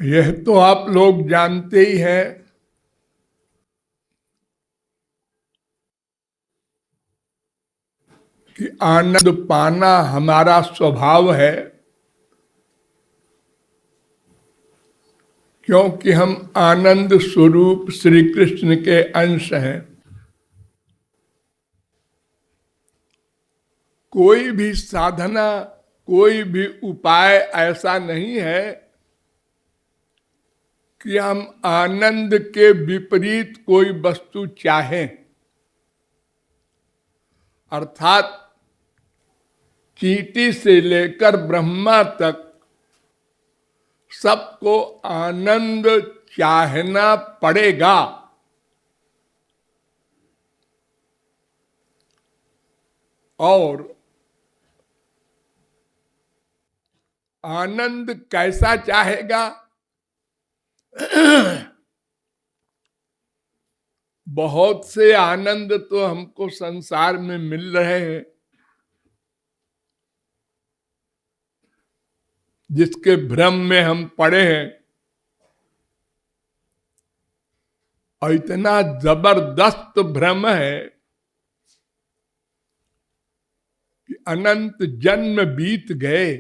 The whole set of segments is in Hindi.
यह तो आप लोग जानते ही हैं कि आनंद पाना हमारा स्वभाव है, क्योंकि हम आनंद स्वरूप श्री कृष्ण के अंश हैं। कोई भी साधना, कोई भी उपाय ऐसा नहीं है कि हम आनंद के विपरीत कोई वस्तु चाहें। अर्थात चींटी से लेकर ब्रह्मा तक सबको आनंद चाहना पड़ेगा। और आनंद कैसा चाहेगा? बहुत से आनंद तो हमको संसार में मिल रहे हैं, जिसके भ्रम में हम पड़े हैं। और इतना जबरदस्त भ्रम है कि अनंत जन्म बीत गए।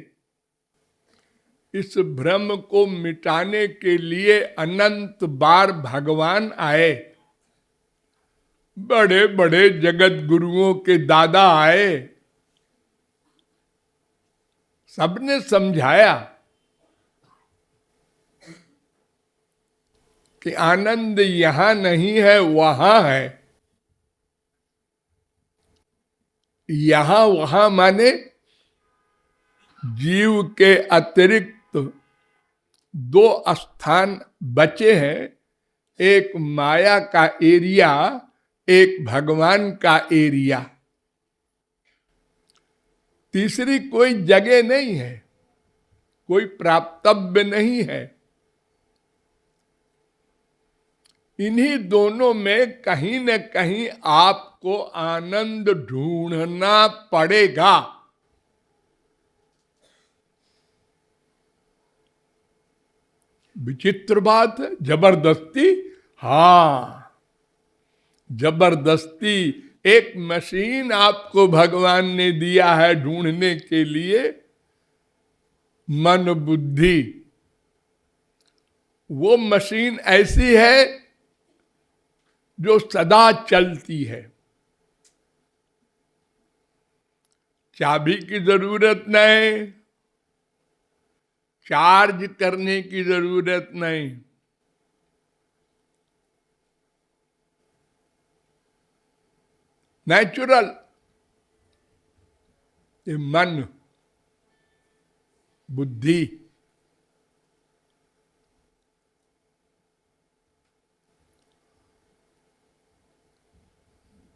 इस भ्रम को मिटाने के लिए अनंत बार भगवान आए, बड़े बड़े जगत गुरुओं के दादा आए, सबने समझाया कि आनंद यहां नहीं है, वहां है। यहां वहां माने जीव के अतिरिक्त दो स्थान बचे हैं, एक माया का एरिया, एक भगवान का एरिया। तीसरी कोई जगह नहीं है, कोई प्राप्तव्य नहीं है। इन्हीं दोनों में कहीं न कहीं आपको आनंद ढूंढना पड़ेगा। विचित्र बात है, जबरदस्ती। हाँ, जबरदस्ती एक मशीन आपको भगवान ने दिया है ढूंढने के लिए, मन बुद्धि। वो मशीन ऐसी है जो सदा चलती है, चाबी की जरूरत नहीं, चार्ज करने की जरूरत नहीं। नेचुरल। ये मन बुद्धि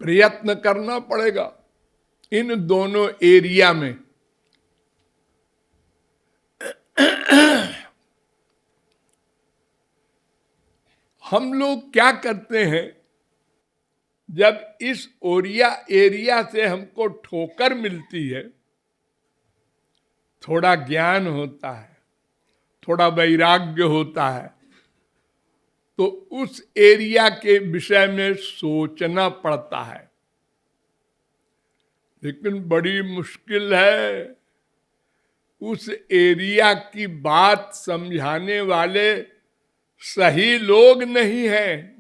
प्रयत्न करना पड़ेगा इन दोनों एरिया में। हम लोग क्या करते हैं, जब इस एरिया से हमको ठोकर मिलती है, थोड़ा ज्ञान होता है, थोड़ा वैराग्य होता है, तो उस एरिया के विषय में सोचना पड़ता है। लेकिन बड़ी मुश्किल है, उस एरिया की बात समझाने वाले सही लोग नहीं हैं।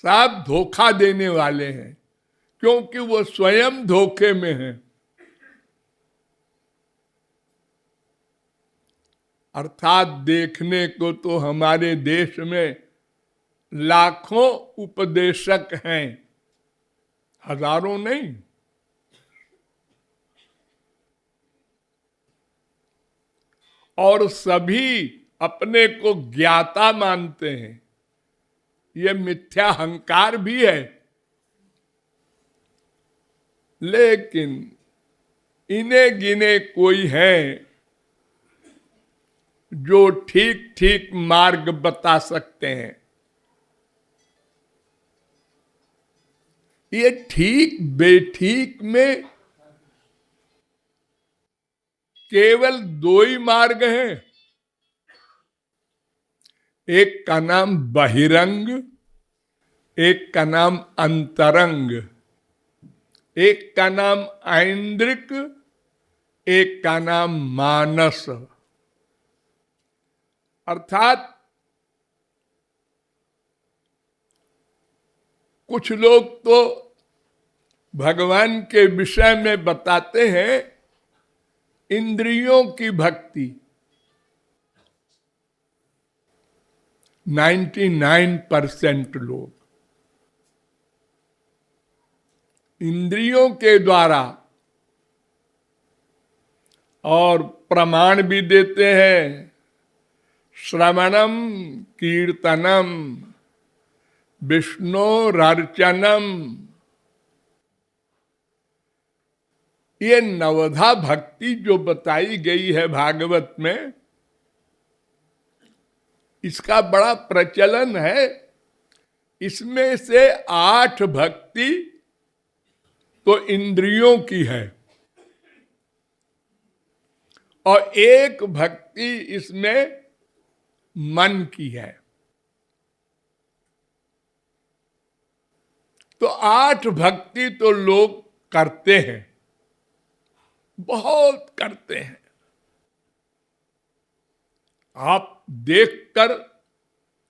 सब धोखा देने वाले हैं, क्योंकि वो स्वयं धोखे में हैं। अर्थात देखने को तो हमारे देश में लाखों उपदेशक हैं, हजारों नहीं। और सभी अपने को ज्ञाता मानते हैं। ये मिथ्या अहंकार भी है। लेकिन इन्हें गिने कोई है जो ठीक ठीक मार्ग बता सकते हैं। ये ठीक बेठीक में केवल दो ही मार्ग हैं, एक का नाम बहिरंग, एक का नाम अंतरंग, एक का नाम ऐन्द्रिक, एक का नाम मानस। अर्थात कुछ लोग तो भगवान के विषय में बताते हैं इंद्रियों की भक्ति, 99% लोग इंद्रियों के द्वारा, और प्रमाण भी देते हैं श्रवणम कीर्तनम विष्णोरर्चनम। ये नवधा भक्ति जो बताई गई है भागवत में, इसका बड़ा प्रचलन है। इसमें से 8 भक्ति तो इंद्रियों की है और एक भक्ति इसमें मन की है। तो 8 भक्ति तो लोग करते हैं, बहुत करते हैं। आप देखकर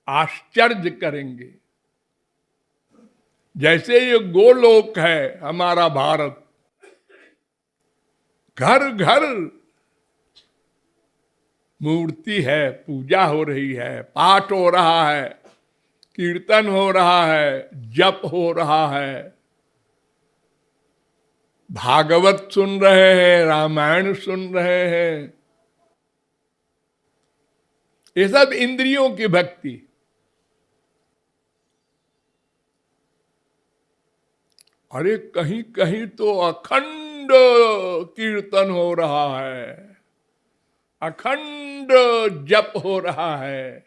आश्चर्य करेंगे। जैसे ये गोलोक है हमारा भारत, घर घर मूर्ति है, पूजा हो रही है, पाठ हो रहा है, कीर्तन हो रहा है, जप हो रहा है, भागवत सुन रहे हैं, रामायण सुन रहे हैं। ये सब इंद्रियों की भक्ति। अरे कहीं कहीं तो अखंड कीर्तन हो रहा है, अखंड जप हो रहा है।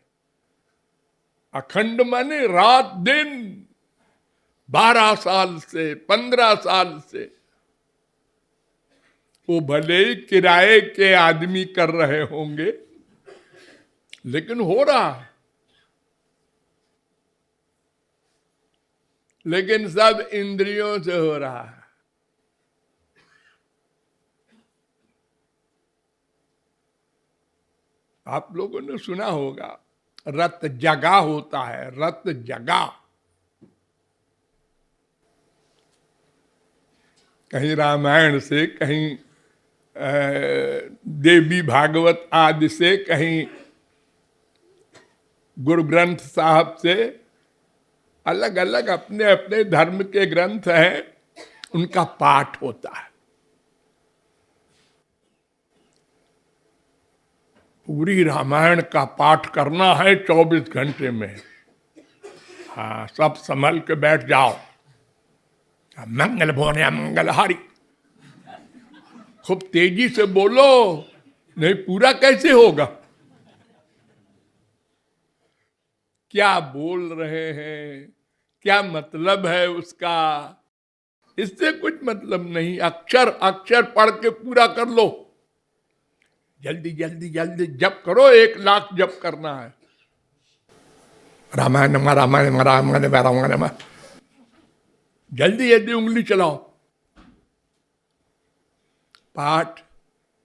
अखंड माने रात दिन, 12 साल से 15 साल से। वो भले ही किराए के आदमी कर रहे होंगे, लेकिन हो रहा है। लेकिन सब इंद्रियों से हो रहा है। आप लोगों ने सुना होगा रत जगा होता है, रत जगा। कहीं रामायण से, कहीं देवी भागवत आदि से, कहीं गुरु ग्रंथ साहब से, अलग अलग अपने अपने धर्म के ग्रंथ हैं, उनका पाठ होता है। पूरी रामायण का पाठ करना है 24 घंटे में। हाँ, सब संभल के बैठ जाओ। मंगल भोने मंगल हारी, खूब तेजी से बोलो, नहीं पूरा कैसे होगा। क्या बोल रहे हैं, क्या मतलब है उसका, इससे कुछ मतलब नहीं। अक्षर अक्षर पढ़ के पूरा कर लो। जल्दी जल्दी जल्दी जप करो, 1 लाख जप करना है। रामायण रामायण रामायण रामायण, जल्दी जल्दी उंगली चलाओ। पाठ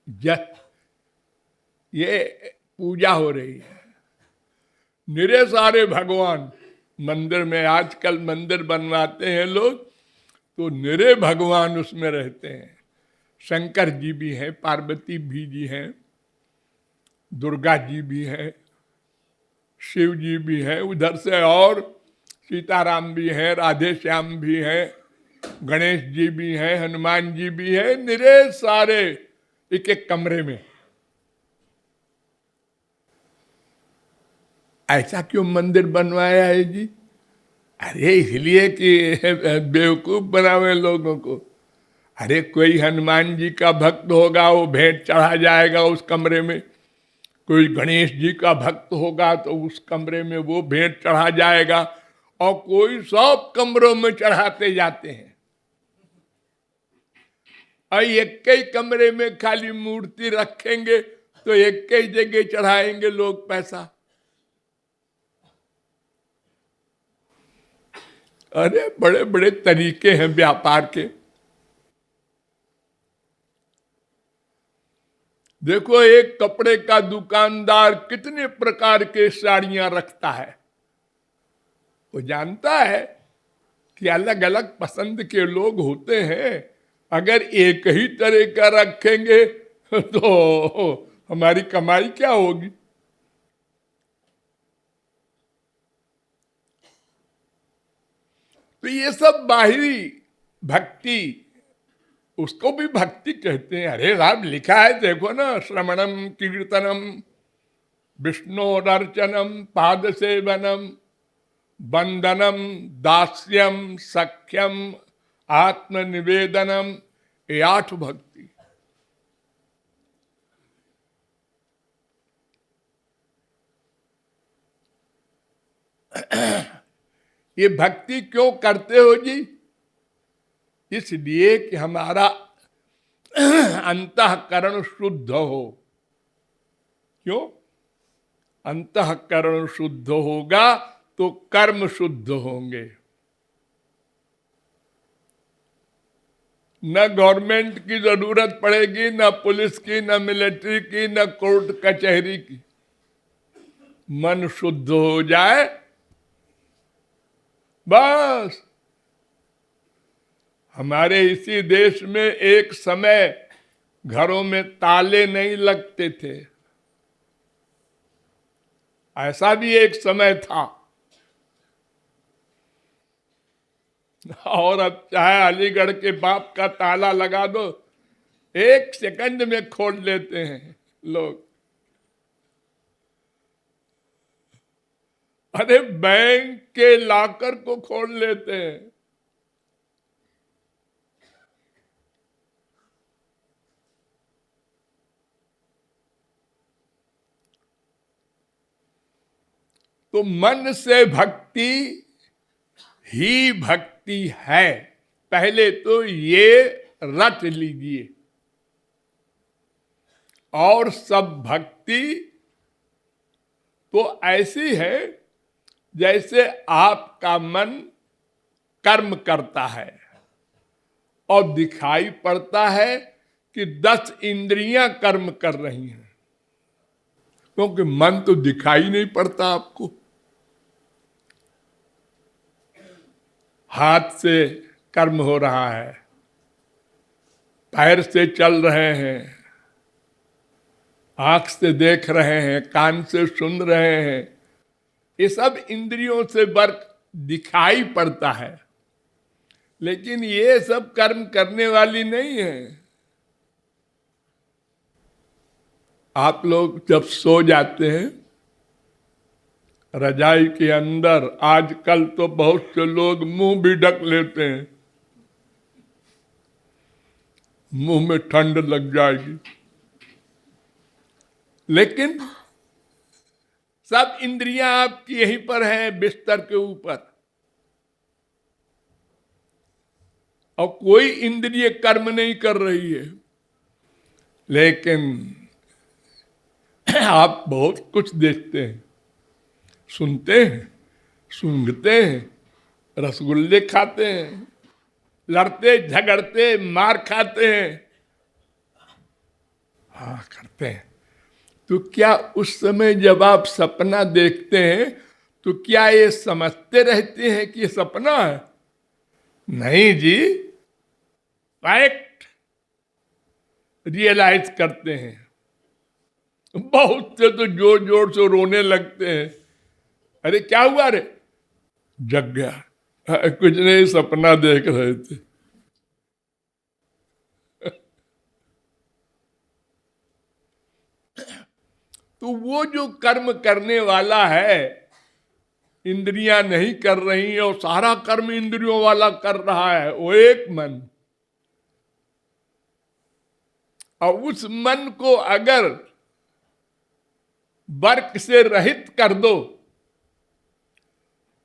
जप, ये पूजा हो रही है। निरे सारे भगवान मंदिर में, आजकल मंदिर बनवाते हैं लोग, तो निरे भगवान उसमें रहते हैं। शंकर जी भी हैं, पार्वती भी जी हैं, दुर्गा जी भी हैं, शिव जी भी हैं, उधर से और सीताराम भी हैं, राधे श्याम भी हैं, गणेश जी भी हैं, हनुमान जी भी हैं, निरे सारे एक एक कमरे में। ऐसा क्यों मंदिर बनवाया है जी? अरे इसलिए कि बेवकूफ बनावे लोगों को। अरे कोई हनुमान जी का भक्त होगा, वो भेंट चढ़ा जाएगा उस कमरे में। कोई गणेश जी का भक्त होगा तो उस कमरे में वो भेंट चढ़ा जाएगा। और कोई सब कमरों में चढ़ाते जाते हैं। और एक ही कमरे में खाली मूर्ति रखेंगे तो एक ही जगह चढ़ाएंगे लोग पैसा। अरे बड़े बड़े तरीके हैं व्यापार के। देखो, एक कपड़े का दुकानदार कितने प्रकार के साड़ियां रखता है। वो जानता है कि अलग अलग पसंद के लोग होते हैं। अगर एक ही तरह का रखेंगे तो हमारी कमाई क्या होगी। तो ये सब बाहरी भक्ति, उसको भी भक्ति कहते हैं। अरे साहब, लिखा है देखो ना, श्रवणम कीर्तनम विष्णोरर्चनम पाद सेवनम बंदनम दास्यम सख्यम आत्मनिवेदनम, ये 8 भक्ति। ये भक्ति क्यों करते हो जी? इसलिए कि हमारा अंतःकरण शुद्ध हो। क्यों? अंतःकरण शुद्ध होगा तो कर्म शुद्ध होंगे। न गवर्नमेंट की जरूरत पड़ेगी, न पुलिस की, न मिलिट्री की, न कोर्ट कचहरी की। मन शुद्ध हो जाए बस। हमारे इसी देश में एक समय घरों में ताले नहीं लगते थे। ऐसा भी एक समय था। और अब चाहे अलीगढ़ के बाप का ताला लगा दो, 1 सेकंड में खोल लेते हैं लोग। अरे बैंक के लॉकर को खोल लेते हैं। तो मन से भक्ति ही भक्ति है। पहले तो ये रट लीजिए। और सब भक्ति तो ऐसी है जैसे आपका मन कर्म करता है और दिखाई पड़ता है कि 10 इंद्रियां कर्म कर रही हैं, क्योंकि मन तो दिखाई नहीं पड़ता आपको। हाथ से कर्म हो रहा है, पैर से चल रहे हैं, आंख से देख रहे हैं, कान से सुन रहे हैं, ये सब इंद्रियों से वर्क दिखाई पड़ता है। लेकिन ये सब कर्म करने वाली नहीं है। आप लोग जब सो जाते हैं रजाई के अंदर, आजकल तो बहुत से लोग मुंह भी ढक लेते हैं, मुंह में ठंड लग जाएगी। लेकिन सब इंद्रियां आपकी यहीं पर हैं, बिस्तर के ऊपर, और कोई इंद्रिय कर्म नहीं कर रही है। लेकिन आप बहुत कुछ देखते हैं, सुनते हैं, सूंघते हैं, रसगुल्ले खाते हैं, लड़ते झगड़ते मार खाते हैं, हाँ करते हैं। तो क्या उस समय जब आप सपना देखते हैं तो क्या ये समझते रहते हैं कि ये सपना है? नहीं जी, फैक्ट रियलाइज करते हैं। बहुत से तो जोर जोर से रोने लगते हैं। अरे क्या हुआ रे? जग गया, कुछ नहीं, सपना देख रहे थे। तो वो जो कर्म करने वाला है, इंद्रियां नहीं कर रही और सारा कर्म इंद्रियों वाला कर रहा है, वो एक मन। और उस मन को अगर वर्क से रहित कर दो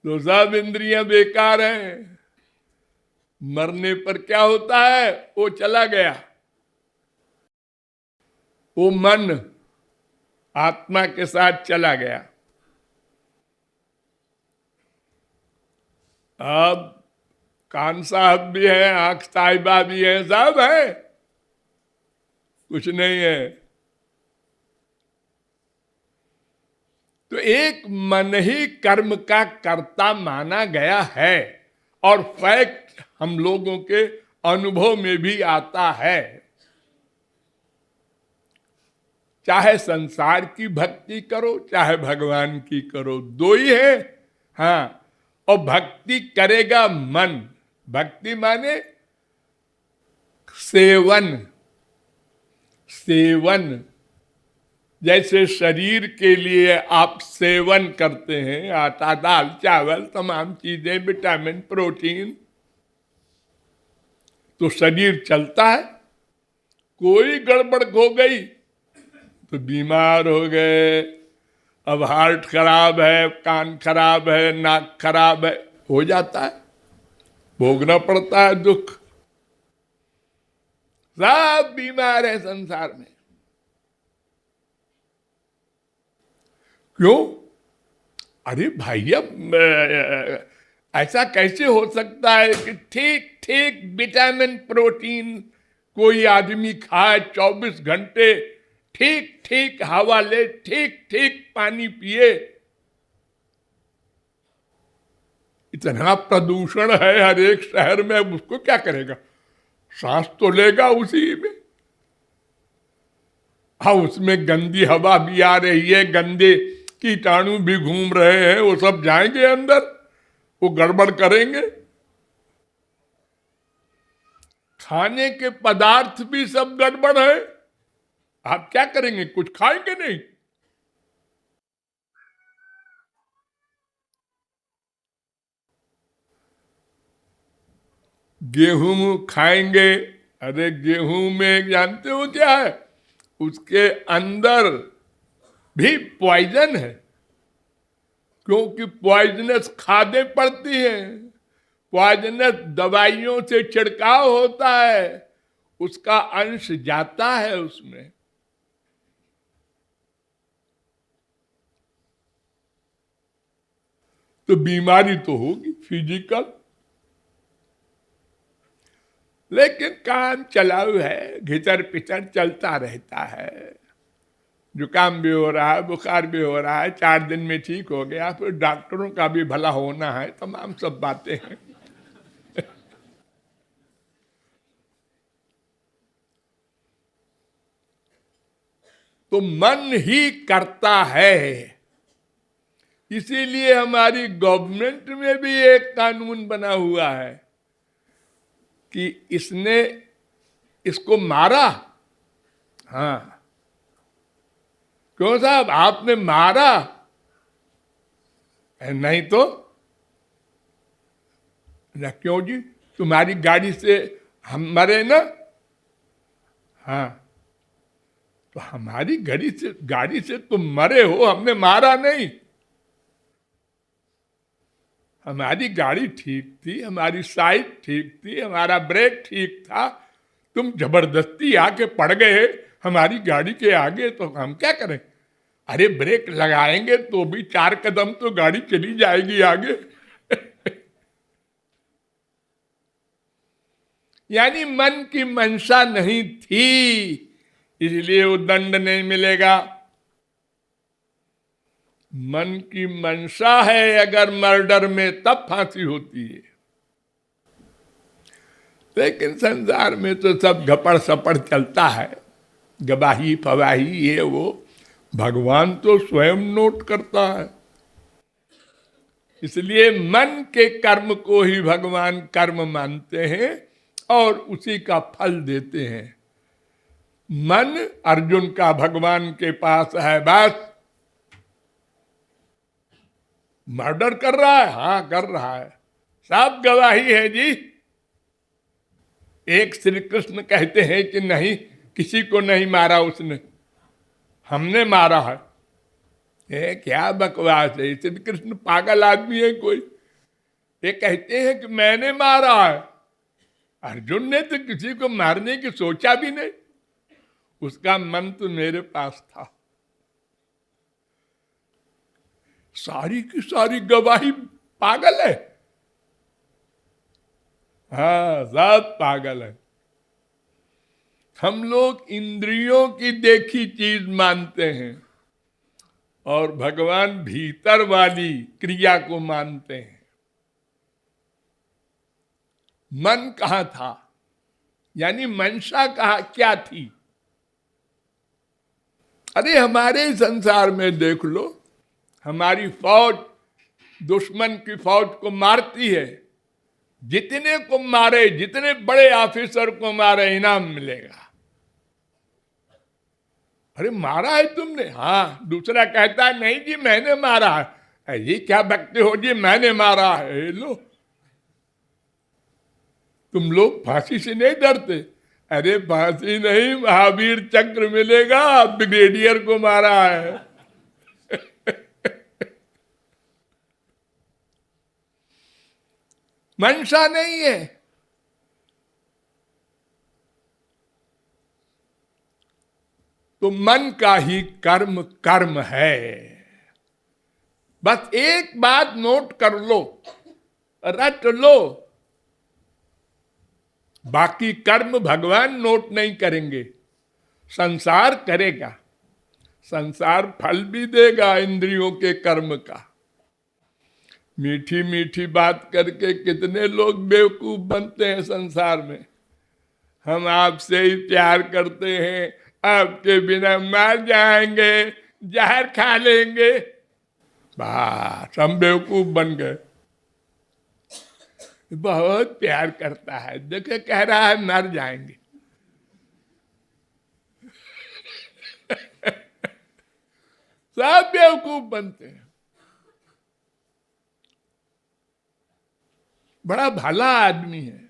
तो सब इंद्रियां बेकार हैं। मरने पर क्या होता है? वो चला गया, वो मन आत्मा के साथ चला गया। अब कान साहब भी है, आंख साहिबा भी है, सब है, कुछ नहीं है। तो एक मन ही कर्म का कर्ता माना गया है, और फैक्ट हम लोगों के अनुभव में भी आता है। चाहे संसार की भक्ति करो, चाहे भगवान की करो, दो ही है। हाँ, और भक्ति करेगा मन। भक्ति माने सेवन। सेवन, जैसे शरीर के लिए आप सेवन करते हैं आटा, दाल, चावल, तमाम चीजें, विटामिन, प्रोटीन, तो शरीर चलता है। कोई गड़बड़ हो गई तो बीमार हो गए। अब हार्ट खराब है, कान खराब है, नाक खराब है, हो जाता है, भोगना पड़ता है दुख। सब बीमार है संसार में। क्यों? अरे भैया, ऐसा कैसे हो सकता है कि ठीक ठीक विटामिन, प्रोटीन कोई आदमी खाए, 24 घंटे ठीक ठीक हवा ले, ठीक ठीक पानी पिए। इतना प्रदूषण है हर एक शहर में, उसको क्या करेगा? सांस तो लेगा उसी में। हाँ, उसमें गंदी हवा भी आ रही है, गंदे कीटाणु भी घूम रहे हैं, वो सब जाएंगे अंदर, वो गड़बड़ करेंगे। खाने के पदार्थ भी सब गड़बड़ है। आप क्या करेंगे? कुछ खाएंगे नहीं। गेहूं खाएंगे, अरे गेहूं में जानते हो क्या है? उसके अंदर भी पॉइजन है, क्योंकि पॉइजनस खादें पड़ती हैं, पॉइजनस दवाइयों से छिड़काव होता है, उसका अंश जाता है उसमें। तो बीमारी तो होगी फिजिकल, लेकिन काम चलाऊ है, घिचर पिचर चलता रहता है। जुकाम भी हो रहा है, बुखार भी हो रहा है, 4 दिन में ठीक हो गया, फिर डॉक्टरों का भी भला होना है, तमाम सब बातें हैं। तो मन ही करता है। इसीलिए हमारी गवर्नमेंट में भी एक कानून बना हुआ है कि इसने इसको मारा। हाँ, क्यों साहब आपने मारा? नहीं तो ना, क्यों जी? तुम्हारी गाड़ी से हम मरे ना। हाँ, तो हमारी गाड़ी से तुम मरे हो, हमने मारा नहीं। हमारी गाड़ी ठीक थी, हमारी साइड ठीक थी, हमारा ब्रेक ठीक था, तुम जबरदस्ती आके पड़ गए हमारी गाड़ी के आगे, तो हम क्या करें? अरे ब्रेक लगाएंगे तो भी 4 कदम तो गाड़ी चली जाएगी आगे। यानी मन की मंशा नहीं थी, इसलिए वो दंड नहीं मिलेगा। मन की मंशा है अगर मर्डर में, तब फांसी होती है। लेकिन संसार में तो सब घपड़ सपड़ चलता है, गवाही फवाही ये वो। भगवान तो स्वयं नोट करता है। इसलिए मन के कर्म को ही भगवान कर्म मानते हैं और उसी का फल देते हैं। मन अर्जुन का भगवान के पास है, बस मर्डर कर रहा है, हाँ कर रहा है, सब गवाही है जी। एक श्री कृष्ण कहते हैं कि नहीं, किसी को नहीं मारा उसने, हमने मारा है। ये क्या बकवास है? श्री कृष्ण पागल आदमी है कोई? ये कहते हैं कि मैंने मारा है। अर्जुन ने तो किसी को मारने की सोचा भी नहीं। उसका मन तो मेरे पास था। सारी की सारी गवाही पागल है। हाँ, सब पागल है। हम लोग इंद्रियों की देखी चीज मानते हैं और भगवान भीतर वाली क्रिया को मानते हैं। मन कहाँ था, यानी मंशा कहाँ क्या थी? अरे हमारे संसार में देख लो, हमारी फौज दुश्मन की फौज को मारती है। जितने को मारे, जितने बड़े ऑफिसर को मारे, इनाम मिलेगा। अरे मारा है तुमने? हाँ। दूसरा कहता है नहीं जी मैंने मारा है। ये क्या बकते हो जी, मैंने मारा है। लो, तुम लोग फांसी से नहीं डरते? अरे फांसी नहीं, महावीर चक्र मिलेगा, ब्रिगेडियर को मारा है। मंशा नहीं है। तो मन का ही कर्म कर्म है। बस एक बात नोट कर लो, रट लो, बाकी कर्म भगवान नोट नहीं करेंगे, संसार करेगा। संसार फल भी देगा इंद्रियों के कर्म का। मीठी मीठी बात करके कितने लोग बेवकूफ बनते हैं संसार में। हम आपसे ही प्यार करते हैं, आपके बिना मर जाएंगे, जहर खा लेंगे, बस हम बेवकूफ बन गए। बहुत प्यार करता है, देखे कह रहा है मर जाएंगे। सब बेवकूफ बनते हैं। बड़ा भला आदमी है,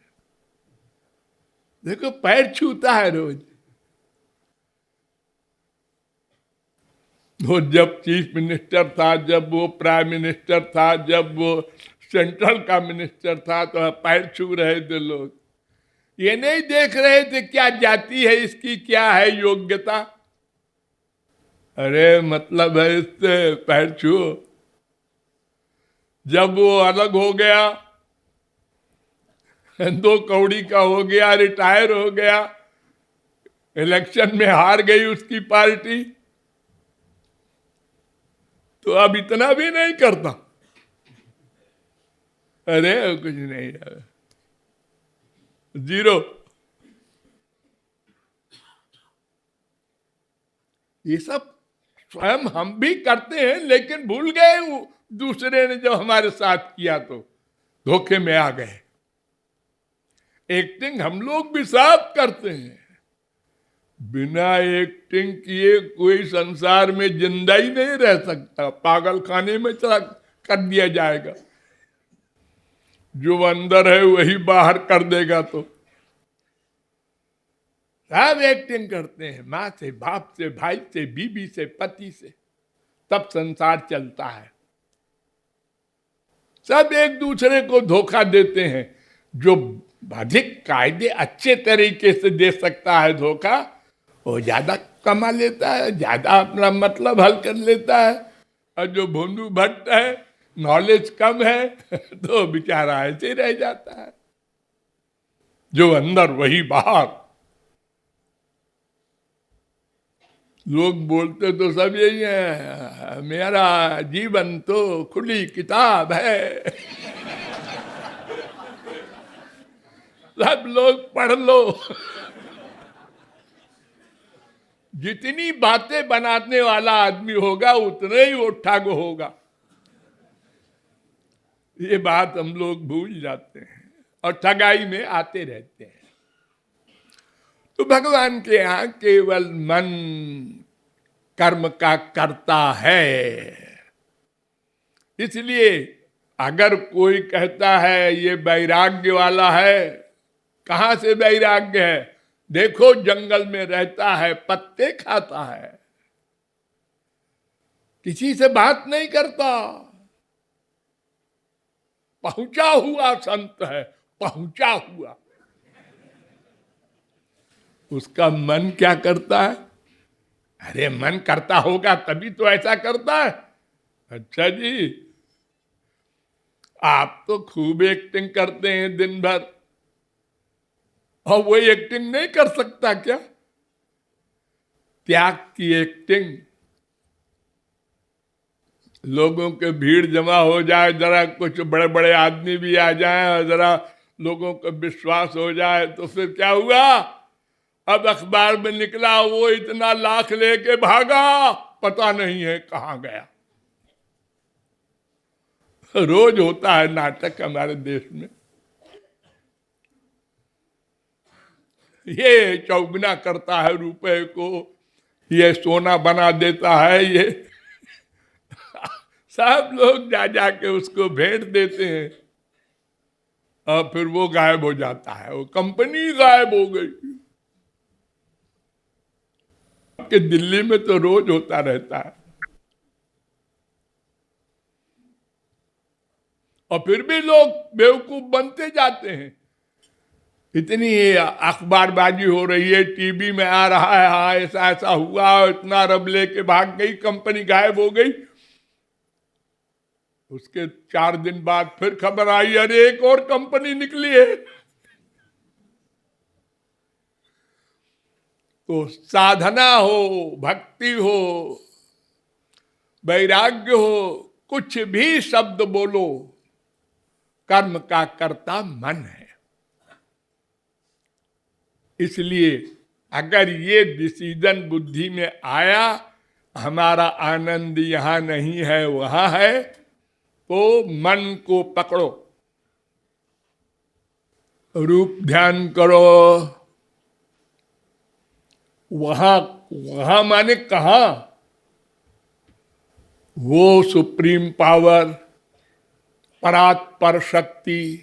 देखो पैर छूता है रोज। वो जब चीफ मिनिस्टर था, जब वो प्राइम मिनिस्टर था, जब वो सेंट्रल का मिनिस्टर था, तो पैर छू रहे थे लोग। ये नहीं देख रहे थे क्या जाति है इसकी, क्या है योग्यता। अरे मतलब है इससे पैर छू। जब वो अलग हो गया, 2 कौड़ी का हो गया, रिटायर हो गया, इलेक्शन में हार गई उसकी पार्टी, तो अब इतना भी नहीं करता। अरे कुछ नहीं है, जीरो। ये सब स्वयं हम भी करते हैं, लेकिन भूल गए दूसरे ने जब हमारे साथ किया तो धोखे में आ गए। एक्टिंग हम लोग भी सब करते हैं। बिना एक्टिंग किए कोई संसार में जिंदा ही नहीं रह सकता, पागल खाने में चला कर दिया जाएगा। जो अंदर है वही बाहर कर देगा। तो सब एक्टिंग करते हैं, माँ से, बाप से, भाई से, बीबी से, पति से, तब संसार चलता है। सब एक दूसरे को धोखा देते हैं। जो अधिक कायदे अच्छे तरीके से दे सकता है धोखा, वो ज्यादा कमा लेता है, ज्यादा अपना मतलब हल कर लेता है। और जो भोंदू भट्ट है, नॉलेज कम है, तो बेचारा ऐसे रह जाता है। जो अंदर वही बाहर। लोग बोलते तो सब यही है, मेरा जीवन तो खुली किताब है। सब लोग पढ़ लो। जितनी बातें बनाने वाला आदमी होगा उतने ही वो ठग होगा। ये बात हम लोग भूल जाते हैं और ठगाई में आते रहते हैं। तो भगवान के यहाँ केवल मन कर्म का करता है। इसलिए अगर कोई कहता है ये वैराग्य वाला है, कहां से वैराग्य है? देखो जंगल में रहता है, पत्ते खाता है, किसी से बात नहीं करता, पहुंचा हुआ संत है, पहुंचा हुआ। उसका मन क्या करता है? अरे मन करता होगा तभी तो ऐसा करता है। अच्छा जी, आप तो खूब एक्टिंग करते हैं दिन भर, और वो एक्टिंग नहीं कर सकता क्या? त्याग की एक्टिंग। लोगों के भीड़ जमा हो जाए, जरा कुछ बड़े बड़े आदमी भी आ जाएं और जरा लोगों को विश्वास हो जाए तो फिर क्या हुआ? अब अखबार में निकला वो इतना लाख लेके भागा, पता नहीं है कहां गया। रोज होता है नाटक हमारे देश में। ये चौगुना करता है रुपए को, ये सोना बना देता है, ये सब लोग जा जाके उसको भेंट देते हैं और फिर वो गायब हो जाता है, वो कंपनी गायब हो गई। कि दिल्ली में तो रोज होता रहता है, और फिर भी लोग बेवकूफ बनते जाते हैं। इतनी अखबारबाजी हो रही है, टीवी में आ रहा है, हाँ ऐसा ऐसा हुआ, इतना रब लेके भाग गई, कंपनी गायब हो गई। उसके 4 दिन बाद फिर खबर आई, अरे एक और कंपनी निकली है। तो साधना हो, भक्ति हो, वैराग्य हो, कुछ भी शब्द बोलो, कर्म का कर्ता मन है। इसलिए अगर ये डिसीजन बुद्धि में आया, हमारा आनंद यहां नहीं है वहां है, तो मन को पकड़ो, रूप ध्यान करो। वहां वहां माने कहा? वो सुप्रीम पावर, परात्पर शक्ति,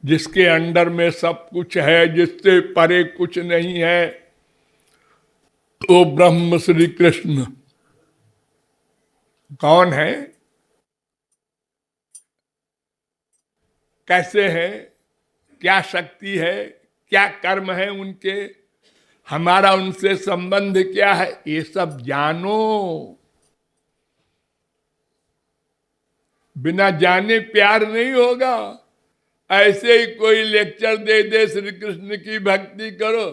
जिसके अंडर में सब कुछ है, जिससे परे कुछ नहीं है, वो ब्रह्म श्री कृष्ण कौन है, कैसे है, क्या शक्ति है, क्या कर्म है उनके, हमारा उनसे संबंध क्या है, ये सब जानो। बिना जाने प्यार नहीं होगा। ऐसे ही कोई लेक्चर दे दे श्री कृष्ण की भक्ति करो,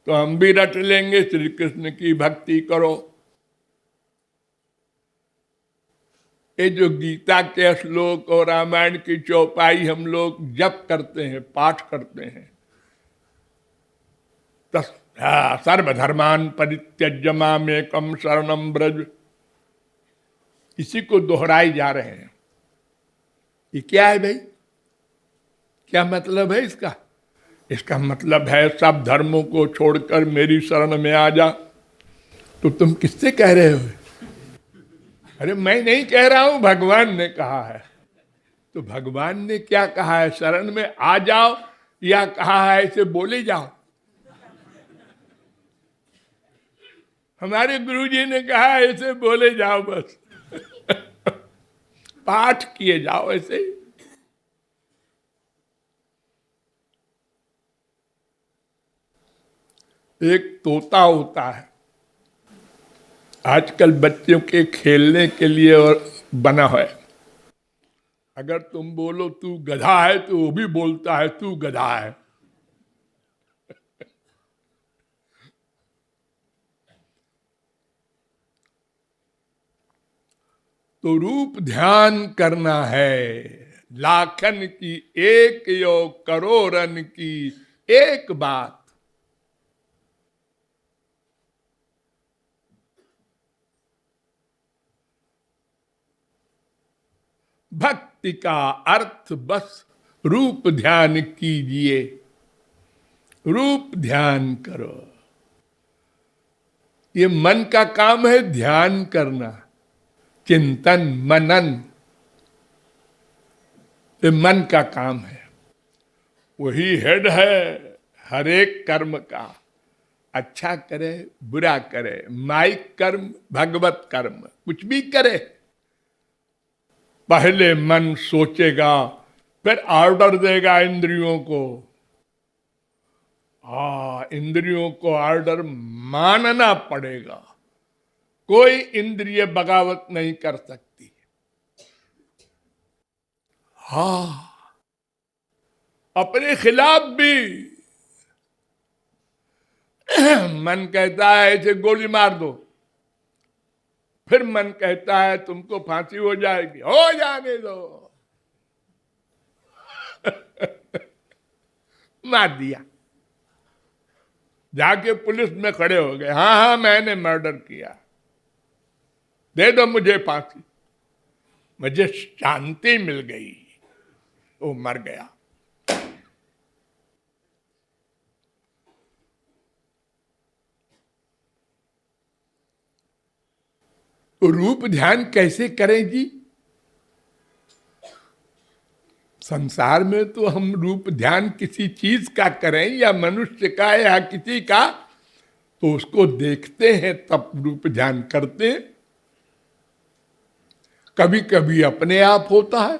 तो हम भी रट लेंगे श्री कृष्ण की भक्ति करो। ये जो गीता के श्लोक और रामायण की चौपाई हम लोग जप करते हैं, पाठ करते हैं, सर्वधर्मान परित्यज्य मामेकं शरणं व्रज, इसी को दोहराई जा रहे हैं। ये क्या है भाई? क्या मतलब है इसका? इसका मतलब है सब धर्मों को छोड़कर मेरी शरण में आ जा। तो तुम किससे कह रहे हो? अरे मैं नहीं कह रहा हूं, भगवान ने कहा है। तो भगवान ने क्या कहा है? शरण में आ जाओ, या कहा है ऐसे बोले जाओ? हमारे गुरुजी ने कहा ऐसे बोले जाओ बस। पाठ किए जाओ ऐसे ही। एक तोता होता है, आजकल बच्चों के खेलने के लिए और बना है। अगर तुम बोलो तू गधा है, तो वो भी बोलता है तू गधा है। तो रूप ध्यान करना है, लाखन की एक यो करोड़न की एक बात। भक्ति का अर्थ बस रूप ध्यान कीजिए, रूप ध्यान करो। ये मन का काम है ध्यान करना, चिंतन मनन, ये मन का काम है। वही हेड है हर एक कर्म का। अच्छा करे बुरा करे, माइक कर्म भगवत कर्म, कुछ भी करे, पहले मन सोचेगा, फिर ऑर्डर देगा इंद्रियों को, इंद्रियों को ऑर्डर मानना पड़ेगा। कोई इंद्रिय बगावत नहीं कर सकती। हाँ, अपने खिलाफ भी मन कहता है इसे गोली मार दो, फिर मन कहता है तुमको फांसी हो जाएगी, हो जाने दो। मार दिया, जाके पुलिस में खड़े हो गए, हाँ हाँ मैंने मर्डर किया, दे दो मुझे फांसी। मुझे शांति मिल गई, वो मर गया। तो रूप ध्यान कैसे करें जी? संसार में तो हम रूप ध्यान किसी चीज का करें या मनुष्य का या किसी का, तो उसको देखते हैं तब रूप ध्यान करते हैं। कभी कभी अपने आप होता है,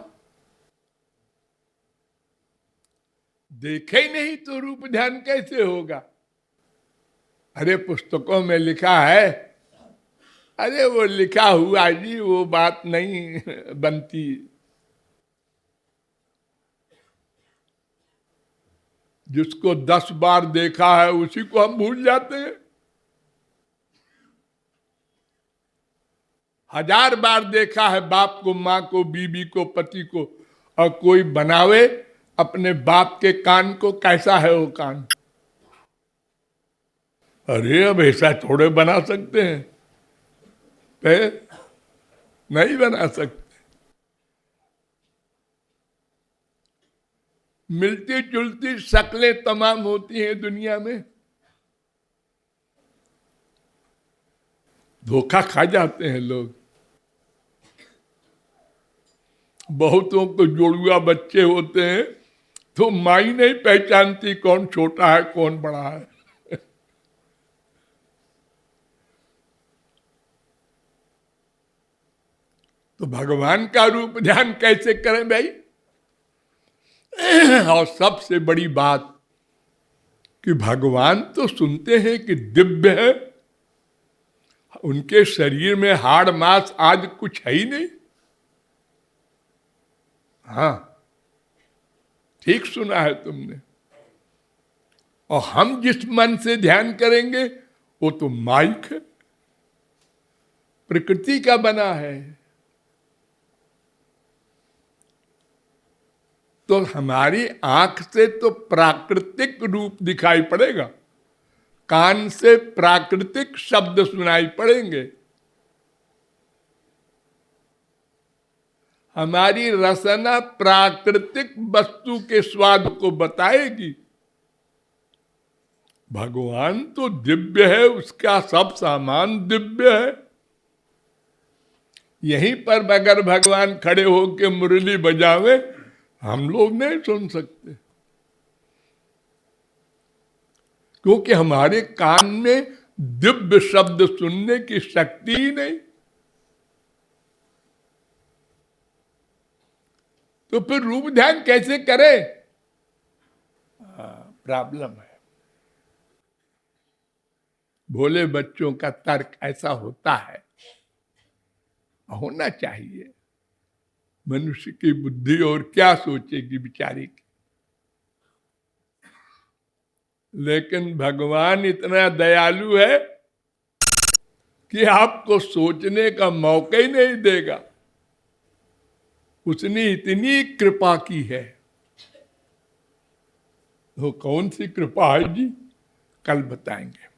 देखे ही नहीं तो रूप ध्यान कैसे होगा? अरे पुस्तकों में लिखा है, अरे वो लिखा हुआ जी, वो बात नहीं बनती। जिसको 10 बार देखा है उसी को हम भूल जाते हैं। 1000 बार देखा है बाप को, माँ को, बीबी को, पति को, और कोई बनावे अपने बाप के कान को, कैसा है वो कान? अरे अब ऐसा थोड़े बना सकते हैं, नहीं बना सकते। मिलती जुलती शक्लें तमाम होती हैं दुनिया में, धोखा खा जाते हैं लोग। बहुतों को जुड़वा बच्चे होते हैं तो माई नहीं पहचानती कौन छोटा है कौन बड़ा है। तो भगवान का रूप ध्यान कैसे करें भाई? और सबसे बड़ी बात कि भगवान तो सुनते हैं कि दिव्य है, उनके शरीर में हाड़ मांस आज कुछ है ही नहीं। हाँ, ठीक सुना है तुमने। और हम जिस मन से ध्यान करेंगे वो तो माइक है, प्रकृति का बना है। तो हमारी आंख से तो प्राकृतिक रूप दिखाई पड़ेगा, कान से प्राकृतिक शब्द सुनाई पड़ेंगे, हमारी रसना प्राकृतिक वस्तु के स्वाद को बताएगी। भगवान तो दिव्य है, उसका सब सामान दिव्य है। यहीं पर अगर भगवान खड़े होकर मुरली बजावे, हम लोग नहीं सुन सकते, क्योंकि हमारे कान में दिव्य शब्द सुनने की शक्ति ही नहीं। तो फिर रूप ध्यान कैसे करें? प्रॉब्लम है। भोले बच्चों का तर्क ऐसा होता है, होना चाहिए। मनुष्य की बुद्धि और क्या सोचेगी बेचारी की। लेकिन भगवान इतना दयालु है कि आपको सोचने का मौका ही नहीं देगा, उसने इतनी कृपा की है। तो कौन सी कृपा है जी, कल बताएंगे।